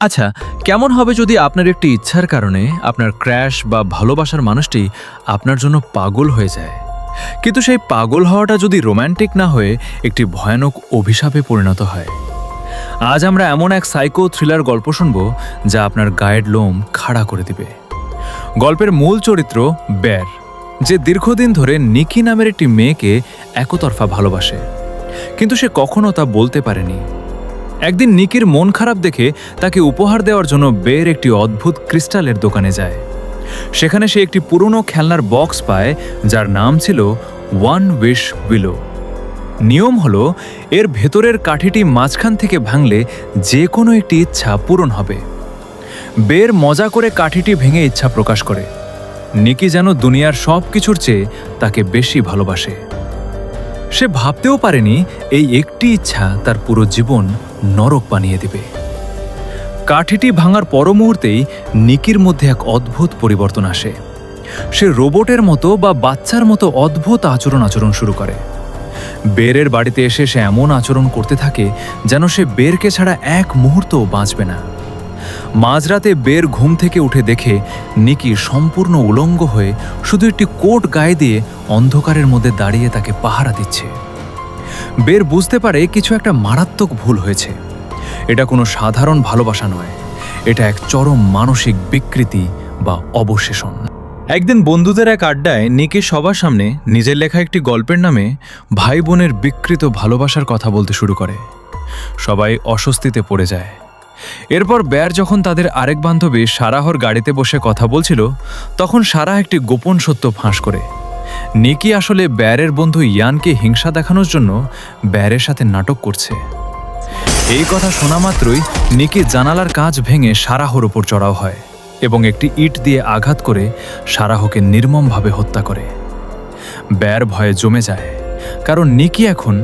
আচ্ছা, কেমন হবে যদি আপনার একটি ইচ্ছার কারণে আপনার ক্র্যাশ বা ভালোবাসার মানুষটি আপনার জন্য পাগল হয়ে যায়, কিন্তু সেই পাগল হওয়াটা যদি রোম্যান্টিক না হয়ে একটি ভয়ানক অভিশাপে পরিণত হয়? আজ আমরা এমন এক সাইকো থ্রিলার গল্প শুনব যা আপনার গায়ের লোম খাড়া করে দিবে। গল্পের মূল চরিত্র বের, যে দীর্ঘদিন ধরে নিকি নামের একটি মেয়েকে একতরফা ভালোবাসে, কিন্তু সে কখনো তা বলতে পারেনি। একদিন নিকির মন খারাপ দেখে তাকে উপহার দেওয়ার জন্য বের একটি অদ্ভুত ক্রিস্টালের দোকানে যায়। সেখানে সে একটি পুরনো খেলনার বক্স পায় যার নাম ছিল ওয়ান উইশ উইলো। নিয়ম হলো এর ভেতরের কাঠিটি মাঝখান থেকে ভাঙলে যে কোনো একটি ইচ্ছা পূরণ হবে। বের মজা করে কাঠিটি ভেঙে ইচ্ছা প্রকাশ করে। নিকি যেন দুনিয়ার সব কিছুর চেয়ে তাকে বেশি ভালোবাসে। সে ভাবতেও পারেনি এই একটি ইচ্ছা তার পুরো জীবন নরক বানিয়ে দিবে। কাঠিটি ভাঙার পর মুহূর্তেই নিকির মধ্যে এক অদ্ভুত পরিবর্তন আসে। সে রোবটের মতো বা বাচ্চার মতো অদ্ভুত আচরণ শুরু করে। বেরের বাড়িতে এসে সে এমন আচরণ করতে থাকে যেন সে বেরকে ছাড়া এক মুহূর্তও বাঁচবে না। মাঝরাতে বের ঘুম থেকে উঠে দেখে নিকি সম্পূর্ণ উলঙ্গ হয়ে শুধু একটি কোট গায়ে দিয়ে অন্ধকারের মধ্যে দাঁড়িয়ে তাকে পাহারা দিচ্ছে। বের বুঝতে পারে কিছু একটা মারাত্মক ভুল হয়েছে। এটা কোনো সাধারণ ভালোবাসা নয়, এটা এক চরম মানসিক বিকৃতি বা অবশেষণ। একদিন বন্ধুদের এক আড্ডায় নিকি সবার সামনে নিজের লেখা একটি গল্পের নামে ভাই বোনের বিকৃত ভালোবাসার কথা বলতে শুরু করে। সবাই অস্বস্তিতে পড়ে যায়। এরপর বের যখন তাদের আরেক বান্ধবী সারাহর গাড়িতে বসে কথা বলছিল, তখন সারাহ একটি গোপন সত্য ফাঁস করে। নিকি আসলে বেরের বন্ধু ইয়ানকে হিংসা দেখানোর জন্য বেরের সাথে নাটক করছে। এই কথা শোনা মাত্রই নিকি জানালার কাঁচ ভেঙে সারাহর ওপর চড়াও হয় এবং একটি ইট দিয়ে আঘাত করে সারাহকে নির্মমভাবে হত্যা করে। বের ভয়ে জমে যায়, কারণ নিকি এখন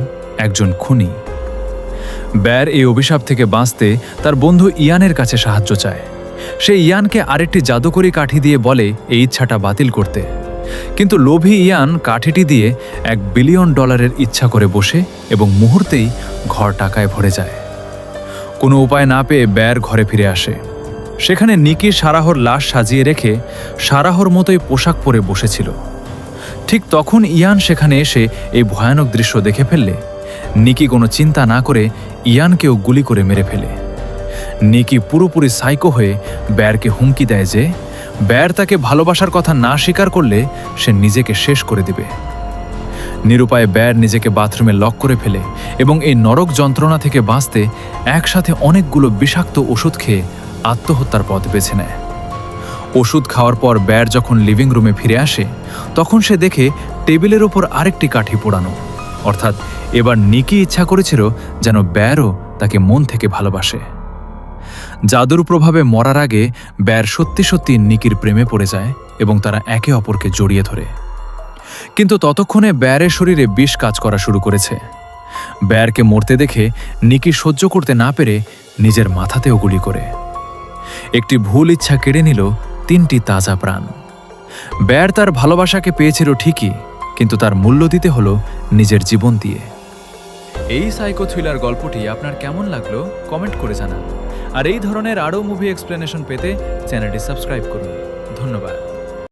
একজন খুনি। বের এই অভিশাপ থেকে বাঁচতে তার বন্ধু ইয়ানের কাছে সাহায্য চায়। সে ইয়ানকে আরেকটি জাদুকরি কাঠি দিয়ে বলে এই ইচ্ছাটা বাতিল করতে, কিন্তু লোভী ইয়ান কাঠিটি দিয়ে $1 বিলিয়ন ইচ্ছা করে বসে এবং মুহূর্তেই ঘর টাকায় ভরে যায়। কোনো উপায় না পেয়ে বের ঘরে ফিরে আসে। সেখানে নিকি সারাহর লাশ সাজিয়ে রেখে সারাহর মতোই পোশাক পরে বসেছিল। ঠিক তখন ইয়ান সেখানে এসে এই ভয়ানক দৃশ্য দেখে ফেললে নিকি কোনো চিন্তা না করে ইয়ানকেও গুলি করে মেরে ফেলে। নিকি পুরোপুরি সাইকো হয়ে বেরকে হুমকি দেয় যে বের তাকে ভালোবাসার কথা না স্বীকার করলে সে নিজেকে শেষ করে দিবে। নিরুপায়ে বের নিজেকে বাথরুমে লক করে ফেলে এবং এই নরক যন্ত্রণা থেকে বাঁচতে একসাথে অনেকগুলো বিষাক্ত ওষুধ খেয়ে আত্মহত্যার পথ বেছে নেয়। ওষুধ খাওয়ার পর বের যখন লিভিং রুমে ফিরে আসে, তখন সে দেখে টেবিলের ওপর আরেকটি কাঠি পোড়ানো। অর্থাৎ এবার নিকি ইচ্ছা করেছিল যেন বেরও তাকে মন থেকে ভালোবাসে। জাদুর প্রভাবে মরার আগে বের সত্যি সত্যি নিকির প্রেমে পড়ে যায় এবং তারা একে অপরকে জড়িয়ে ধরে। কিন্তু ততক্ষণে বেরের শরীরে বিষ কাজ করা শুরু করেছে। বেরকে মরতে দেখে নিকি সহ্য করতে না পেরে নিজের মাথাতেও গুলি করে। একটি ভুল ইচ্ছা কেড়ে নিল 3টি তাজা প্রাণ। বের তার ভালোবাসাকে পেয়েছিল ঠিকই, কিন্তু তার মূল্য দিতে হলো নিজের জীবন দিয়ে। এই সাইকো থ্রিলার গল্পটি আপনার কেমন লাগলো কমেন্ট করে জানান। আর এই ধরনের আরও মুভি এক্সপ্লেনেশন পেতে চ্যানেলটি সাবস্ক্রাইব করুন। ধন্যবাদ।